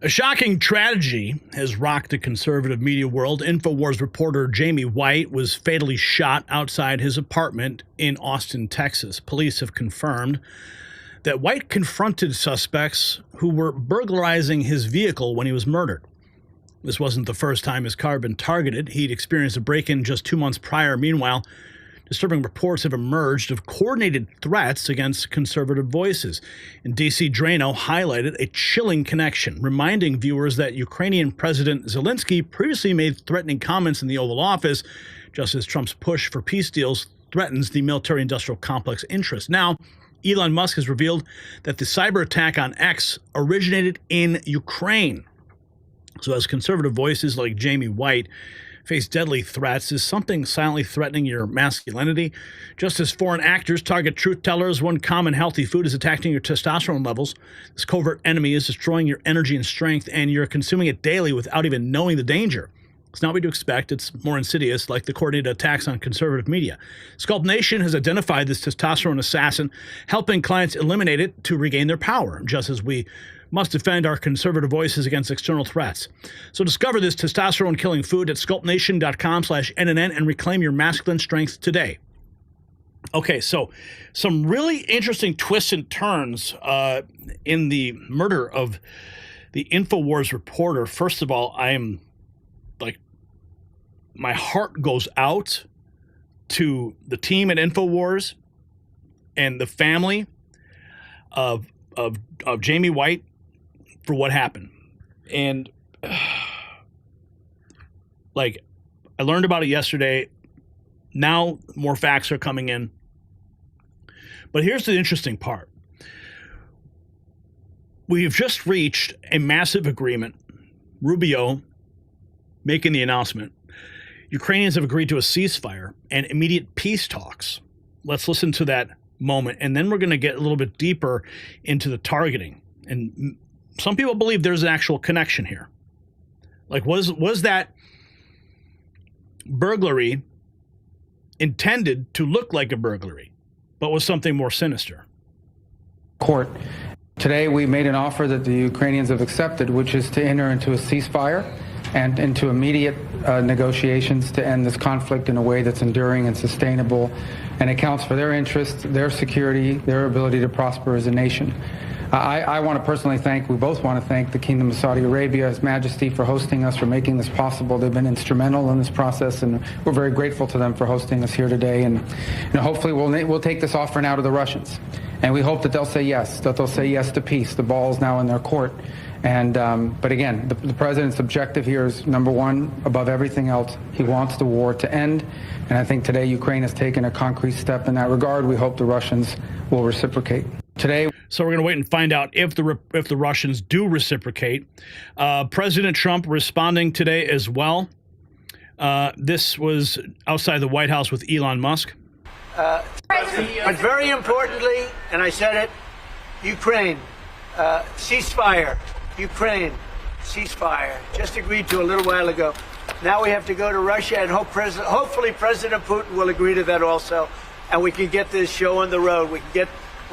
A shocking tragedy has rocked the conservative media world. Infowars reporter Jamie White was fatally shot outside his apartment in Austin, Texas. Police have confirmed that White confronted suspects who were burglarizing his vehicle when he was murdered. This wasn't the first time his car had been targeted. He'd experienced a break-in just 2 months prior. Meanwhile, disturbing reports have emerged of coordinated threats against conservative voices. In D.C., Drano highlighted a chilling connection, reminding viewers that Ukrainian President Zelensky previously made threatening comments in the Oval Office, just as Trump's push for peace deals threatens the military-industrial complex interest. Now, Elon Musk has revealed that the cyber attack on X originated in Ukraine. So as conservative voices like Jamie White face deadly threats, is something silently threatening your masculinity? Just as foreign actors target truth tellers, one common healthy food is attacking your testosterone levels. This covert enemy is destroying your energy and strength, and you're consuming it daily without even knowing the danger. It's not what you expect. It's more insidious, like the coordinated attacks on conservative media. Sculpt Nation has identified this testosterone assassin, helping clients eliminate it to regain their power, just as we must defend our conservative voices against external threats. So discover this testosterone-killing food at sculptnation.com/NNN and reclaim your masculine strength today. Okay, so some really interesting twists and turns in the murder of the Infowars reporter. First of all, I am like, my heart goes out to the team at Infowars and the family of Jamie White for what happened. And like, I learned about it yesterday. Now more facts are coming in. But here's the interesting part. We've just reached a massive agreement. Rubio making the announcement. Ukrainians have agreed to a ceasefire and immediate peace talks. Let's listen to that moment, and then we're going to get a little bit deeper into the targeting. And some people believe there's an actual connection here. Like, was that burglary intended to look like a burglary, but was something more sinister? Court. Today we made an offer that the Ukrainians have accepted, which is to enter into a ceasefire and into immediate negotiations to end this conflict in a way that's enduring and sustainable and accounts for their interests, their security, their ability to prosper as a nation. I want to personally thank, we both want to thank the Kingdom of Saudi Arabia, His Majesty, for hosting us, for making this possible. They've been instrumental in this process, and we're very grateful to them for hosting us here today. And hopefully we'll take this offer now to the Russians. And we hope that they'll say yes, to peace. The ball is now in their court. And but again, the president's objective here is, number one, above everything else, he wants the war to end. And I think today Ukraine has taken a concrete step in that regard. We hope the Russians will reciprocate. Today, so we're going to wait and find out if the Russians do reciprocate. President Trump responding today as well. This was outside the White House with Elon Musk. But very importantly, and I said it, Ukraine, ceasefire. Ukraine, ceasefire. Just agreed to a little while ago. Now we have to go to Russia, and hopefully President Putin will agree to that also, and we can get this show on the road. We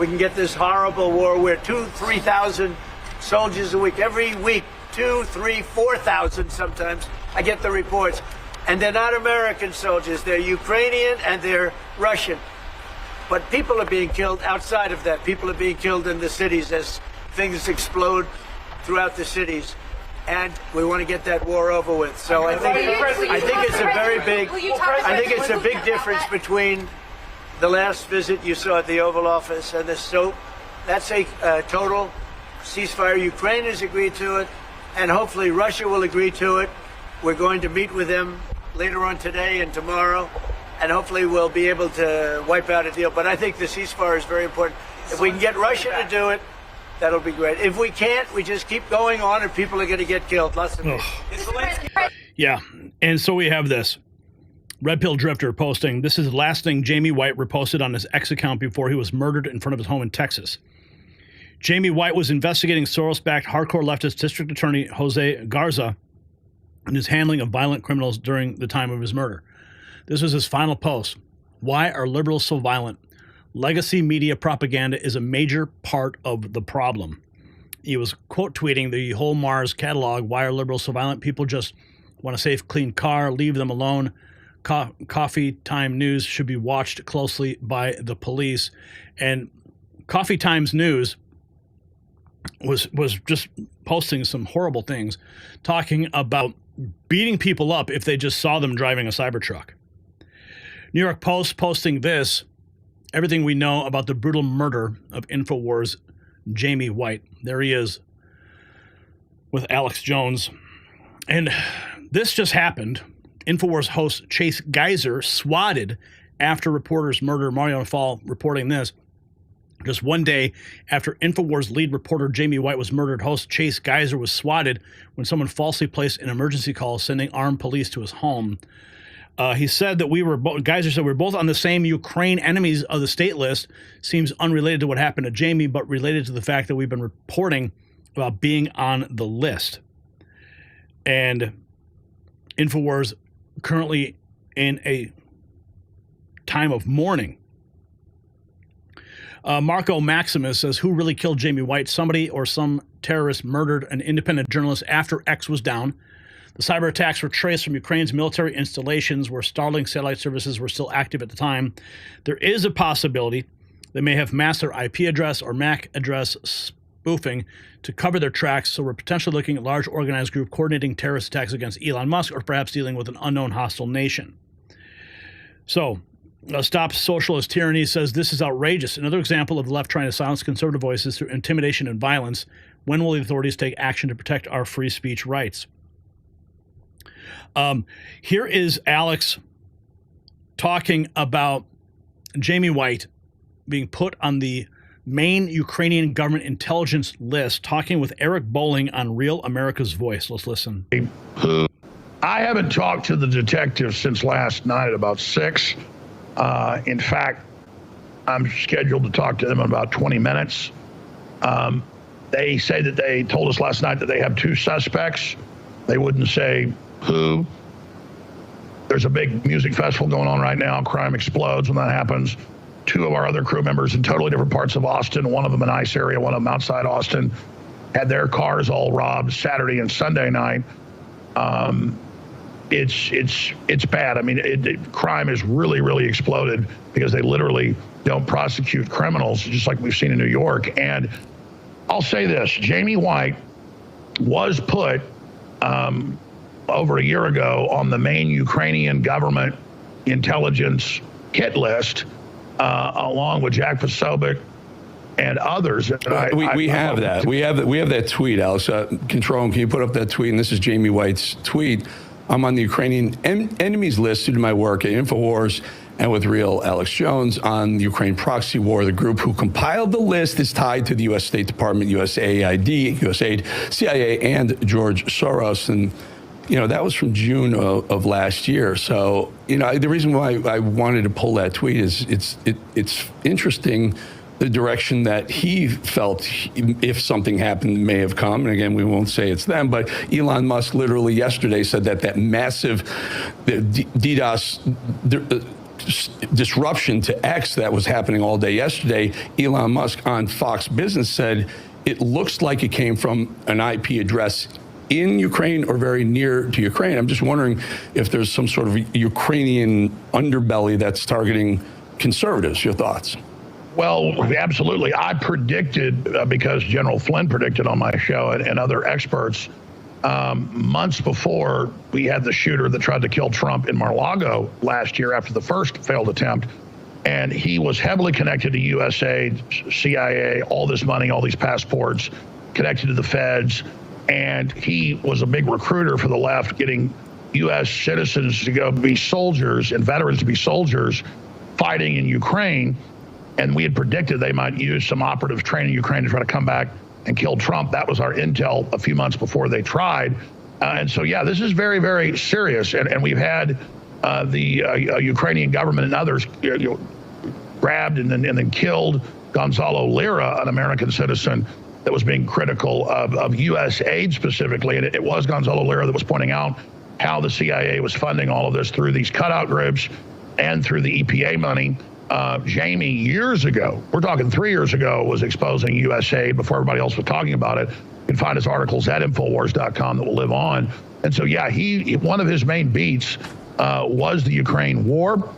can get this horrible war where 2,000-3,000 soldiers a week, every week, 2,000, 3,000, 4,000 sometimes. I get the reports. And they're not American soldiers. They're Ukrainian and they're Russian. But people are being killed outside of that. People are being killed in the cities as things explode throughout the cities. And we want to get that war over with. So I think it's a very big, I think it's a big difference between the last visit you saw at the Oval Office and this. So that's a total ceasefire. Ukraine has agreed to it, and hopefully Russia will agree to it. We're going to meet with them later on today and tomorrow, and hopefully we'll be able to wipe out a deal. But I think the ceasefire is very important. If we can get Russia to do it, that'll be great. If we can't, we just keep going on, and people are going to get killed. Lots of people. Yeah, and so we have this. Red Pill Drifter posting, this is the last thing Jamie White reposted on his X account before he was murdered in front of his home in Texas. Jamie White was investigating Soros-backed hardcore leftist District Attorney Jose Garza and his handling of violent criminals during the time of his murder. This was his final post. Why are liberals so violent? Legacy media propaganda is a major part of the problem. He was quote tweeting the whole Mars catalog. Why are liberals so violent? People just want a safe, clean car. Leave them alone. Coffee Time News should be watched closely by the police. And Coffee Times News was just posting some horrible things, talking about beating people up if they just saw them driving a Cybertruck. New York Post posting this: everything we know about the brutal murder of Infowars Jamie White. There he is with Alex Jones. And this just happened. Infowars host Chase Geiser swatted after reporters murder. Mario Fall reporting this. Just one day after Infowars lead reporter Jamie White was murdered, host Chase Geiser was swatted when someone falsely placed an emergency call sending armed police to his home. He said that Geiser said we were both on the same Ukraine enemies of the state list. Seems unrelated to what happened to Jamie, but related to the fact that we've been reporting about being on the list. And Infowars currently in a time of mourning. Marco Maximus says, who really killed Jamie White? Somebody or some terrorist murdered an independent journalist after X was down. The cyber attacks were traced from Ukraine's military installations where Starlink satellite services were still active at the time. There is a possibility they may have masked their IP address or MAC address spoofing to cover their tracks, so we're potentially looking at a large organized group coordinating terrorist attacks against Elon Musk or perhaps dealing with an unknown hostile nation. So, Stop Socialist Tyranny says this is outrageous. Another example of the left trying to silence conservative voices through intimidation and violence. When will the authorities take action to protect our free speech rights? Here is Alex talking about Jamie White being put on the main Ukrainian government intelligence list, talking with Eric Bolling on Real America's Voice. Let's listen. I haven't talked to the detectives since last night at about 6. In fact, I'm scheduled to talk to them in about 20 minutes. They say that they told us last night that they have 2 suspects. They wouldn't say who. There's a big music festival going on right now. Crime explodes when that happens. 2 of our other crew members in totally different parts of Austin, one of them a nice area, one of them outside Austin, had their cars all robbed Saturday and Sunday night. It's bad. I mean, crime has really exploded because they literally don't prosecute criminals, just like we've seen in New York. And I'll say this, Jamie White was put over a year ago on the main Ukrainian government intelligence hit list, along with Jack Posobiec and others. And we have that. We have that tweet, Alex. Control, can you put up that tweet? And this is Jamie White's tweet. I'm on the Ukrainian enemies list due to my work at Infowars and with Real Alex Jones on the Ukraine proxy war. The group who compiled the list is tied to the U.S. State Department, USAID, CIA, and George Soros. And, you know, that was from June of last year. So, you know, the reason why I wanted to pull that tweet is it's interesting the direction that he felt if something happened may have come. And again, we won't say it's them, but Elon Musk literally yesterday said that massive DDoS disruption to X that was happening all day yesterday, Elon Musk on Fox Business said it looks like it came from an IP address in Ukraine or very near to Ukraine. I'm just wondering if there's some sort of Ukrainian underbelly that's targeting conservatives. Your thoughts? Well, absolutely. I predicted, because General Flynn predicted on my show and other experts, months before we had the shooter that tried to kill Trump in Mar-a-Lago last year after the first failed attempt. And he was heavily connected to USAID, CIA, all this money, all these passports, connected to the feds. And he was a big recruiter for the left, getting U.S. citizens to go be soldiers and veterans to be soldiers fighting in Ukraine. And we had predicted they might use some operative training in Ukraine to try to come back and kill Trump. That was our intel a few months before they tried. And so, yeah, this is very serious. And we've had the Ukrainian government and others grabbed and then killed Gonzalo Lira, an American citizen that was being critical of U.S. aid specifically. And it was Gonzalo Lira that was pointing out how the CIA was funding all of this through these cutout groups and through the EPA money. Jamie, years ago, we're talking 3 years ago, was exposing USAID before everybody else was talking about it, can find his articles at Infowars.com that will live on. And so, yeah, one of his main beats was the Ukraine war.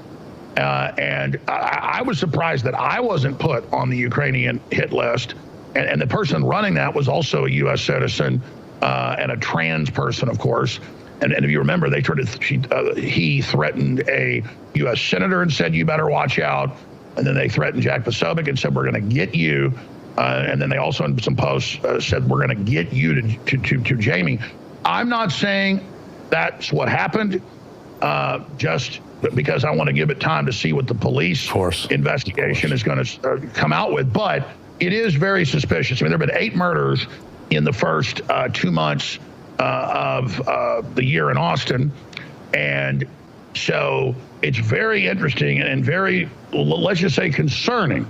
And I was surprised that I wasn't put on the Ukrainian hit list. And the person running that was also a U.S. citizen and a trans person, of course. And if you remember, he threatened a U.S. senator and said, "You better watch out." And then they threatened Jack Posobiec and said, "We're going to get you." And then they also, in some posts, said, "We're going to get you to Jamie." I'm not saying that's what happened, just because I want to give it time to see what the police investigation is going to come out with. But it is very suspicious. I mean, there have been 8 murders in the first 2 months of the year in Austin. And so it's very interesting and very, let's just say, concerning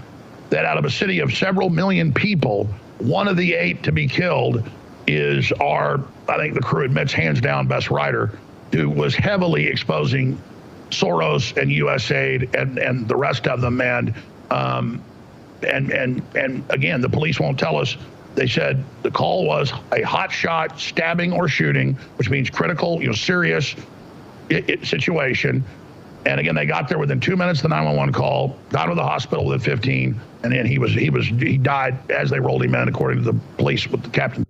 that out of a city of several million people, one of the 8 to be killed is our, I think the crew admits, hands down best writer, who was heavily exposing Soros and USAID and the rest of them. And again, the police won't tell us. They said the call was a hot shot stabbing or shooting, which means critical, serious situation. And again, they got there within 2 minutes of the 911 call, got to the hospital within 15, and then he died as they rolled him in, according to the police, what the captain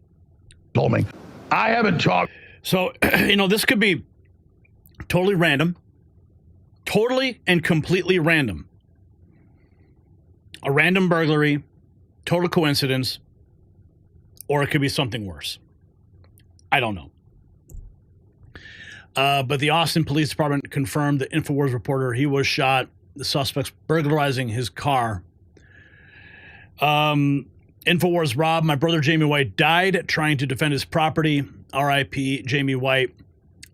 told me. I haven't talked. So, this could be totally random, totally and completely random. A random burglary, total coincidence, or it could be something worse. I don't know. But the Austin Police Department confirmed the Infowars reporter, he was shot. The suspects burglarizing his car. Infowars Rob, my brother Jamie White died trying to defend his property. R.I.P. Jamie White.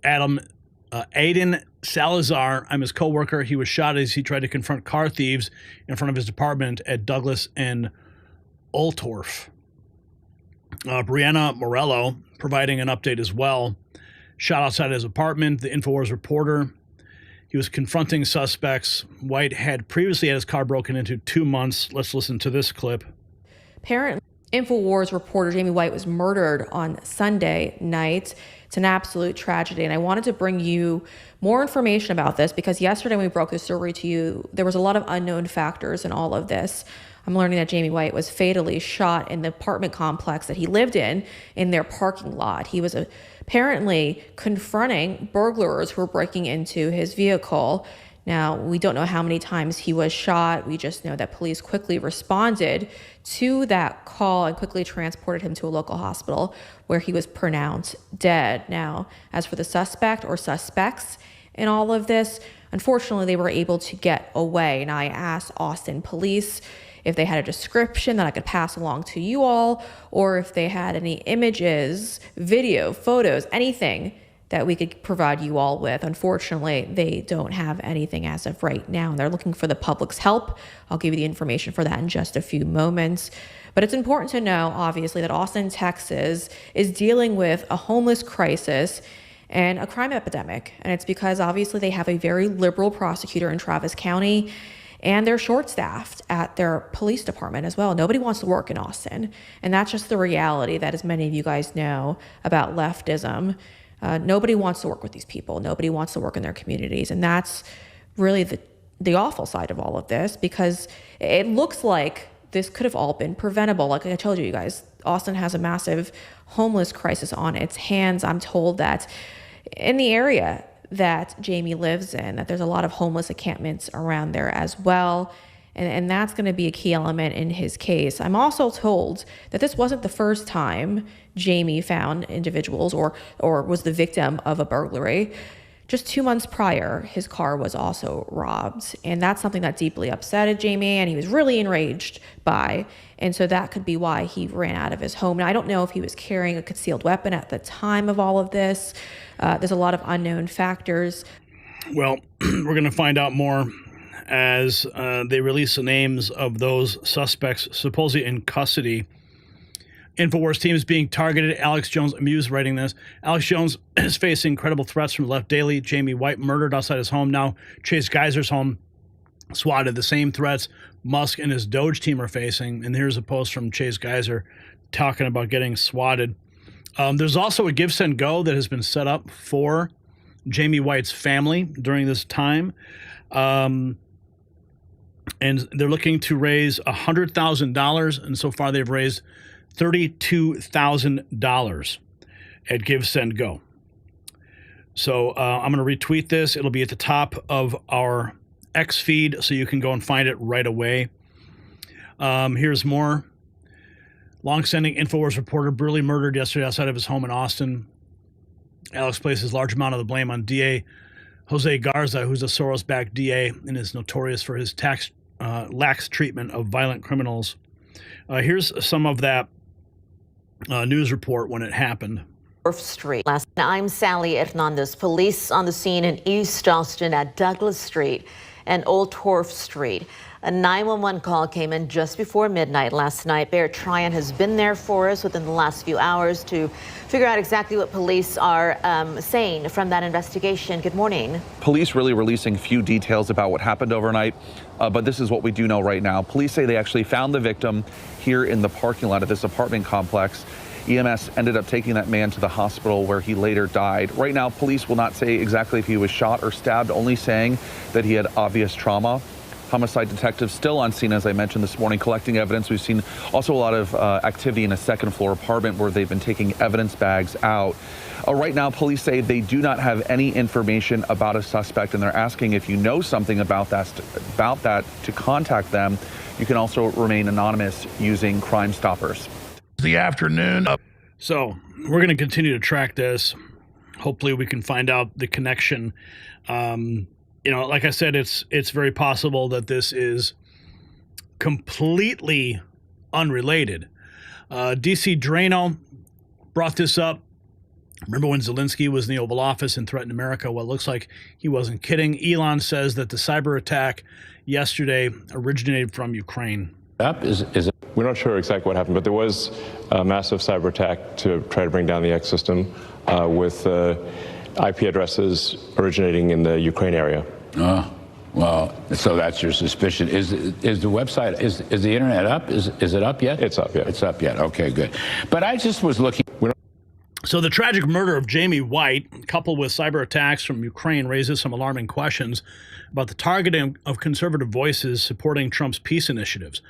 Aiden Salazar, I'm his co-worker. He was shot as he tried to confront car thieves in front of his apartment at Douglas and Oltorf. Brianna Morello providing an update as well. Shot outside his apartment. The Infowars reporter, he was confronting suspects. White had previously had his car broken into 2 months. Let's listen to this clip. Apparently, Infowars reporter Jamie White was murdered on Sunday night. It's an absolute tragedy, and I wanted to bring you more information about this because yesterday when we broke the story to you, there was a lot of unknown factors in all of this. I'm learning that Jamie White was fatally shot in the apartment complex that he lived in their parking lot. He was apparently confronting burglars who were breaking into his vehicle. Now, we don't know how many times he was shot. We just know that police quickly responded to that call and quickly transported him to a local hospital where he was pronounced dead. Now, as for the suspect or suspects in all of this, unfortunately, they were able to get away. And I asked Austin police if they had a description that I could pass along to you all, or if they had any images, video, photos, anything that we could provide you all with. Unfortunately, they don't have anything as of right now, and they're looking for the public's help. I'll give you the information for that in just a few moments. But it's important to know, obviously, that Austin, Texas is dealing with a homeless crisis and a crime epidemic. And it's because, obviously, they have a very liberal prosecutor in Travis County, and they're short-staffed at their police department as well. Nobody wants to work in Austin. And that's just the reality that, as many of you guys know about leftism, nobody wants to work with these people. Nobody wants to work in their communities. And that's really the awful side of all of this, because it looks like this could have all been preventable. Like I told you guys, Austin has a massive homeless crisis on its hands. I'm told that in the area that Jamie lives in, that there's a lot of homeless encampments around there as well. And that's going to be a key element in his case. I'm also told that this wasn't the first time Jamie found individuals or was the victim of a burglary. Just 2 months prior, his car was also robbed. And that's something that deeply upset Jamie, and he was really enraged by. And so that could be why he ran out of his home. Now, I don't know if he was carrying a concealed weapon at the time of all of this. There's a lot of unknown factors. Well, we're going to find out more as they release the names of those suspects supposedly in custody. Infowars team is being targeted. Alex Jones amused writing this. Alex Jones is facing credible threats from the left daily. Jamie White murdered outside his home. Now Chase Geiser's home swatted. The same threats Musk and his Doge team are facing. And here's a post from Chase Geiser talking about getting swatted. There's also a Give, Send, Go that has been set up for Jamie White's family during this time. And they're looking to raise $100,000. And so far they've raised $32,000 at Give, Send, Go. So I'm going to retweet this. It'll be at the top of our X feed, so you can go and find it right away. Here's more. Long-standing Infowars reporter brutally murdered yesterday outside of his home in Austin. Alex places large amount of the blame on DA Jose Garza, who's a Soros-backed DA and is notorious for his lax treatment of violent criminals. Here's some of that news report when it happened. Street. I'm Sally Hernandez. Police on the scene in East Austin at Douglas Street and Old Torf Street. A 911 call came in just before midnight last night. Bear Tryon has been there for us within the last few hours to figure out exactly what police are saying from that investigation. Good morning. Police really releasing few details about what happened overnight, but this is what we do know right now. Police say they actually found the victim here in the parking lot of this apartment complex. EMS ended up taking that man to the hospital where he later died. Right now, police will not say exactly if he was shot or stabbed, only saying that he had obvious trauma. Homicide detectives still on scene, as I mentioned this morning, collecting evidence. We've seen also a lot of activity in a second-floor apartment where they've been taking evidence bags out. Right now, police say they do not have any information about a suspect, and they're asking if you know something about that to contact them. You can also remain anonymous using Crime Stoppers. The afternoon. So we're going to continue to track this. Hopefully we can find out the connection. Like I said, it's very possible that this is completely unrelated. DC Drano brought this up. Remember when Zelensky was in the Oval Office and threatened America? Well, it looks like he wasn't kidding. Elon says that the cyber attack yesterday originated from Ukraine. We're not sure exactly what happened, but there was a massive cyber attack to try to bring down the X system with IP addresses originating in the Ukraine area. Oh, well, so that's your suspicion. Is the website, is the internet up? Is it up yet? It's up, yeah. It's up yet. Okay, good. But I just was looking. So the tragic murder of Jamie White, coupled with cyber attacks from Ukraine, raises some alarming questions about the targeting of conservative voices supporting Trump's peace initiatives.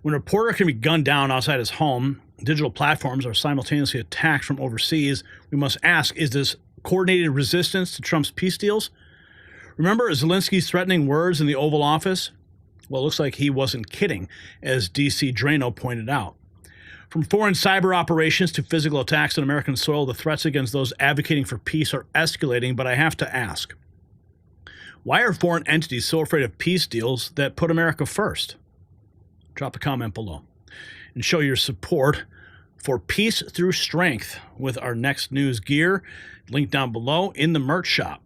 When a reporter can be gunned down outside his home, digital platforms are simultaneously attacked from overseas. We must ask, is this coordinated resistance to Trump's peace deals? Remember Zelensky's threatening words in the Oval Office? Well, it looks like he wasn't kidding, as DC Drano pointed out. From foreign cyber operations to physical attacks on American soil, the threats against those advocating for peace are escalating, but I have to ask, why are foreign entities so afraid of peace deals that put America first? Drop a comment below and show your support for Peace Through Strength with our next news gear. Link down below in the merch shop.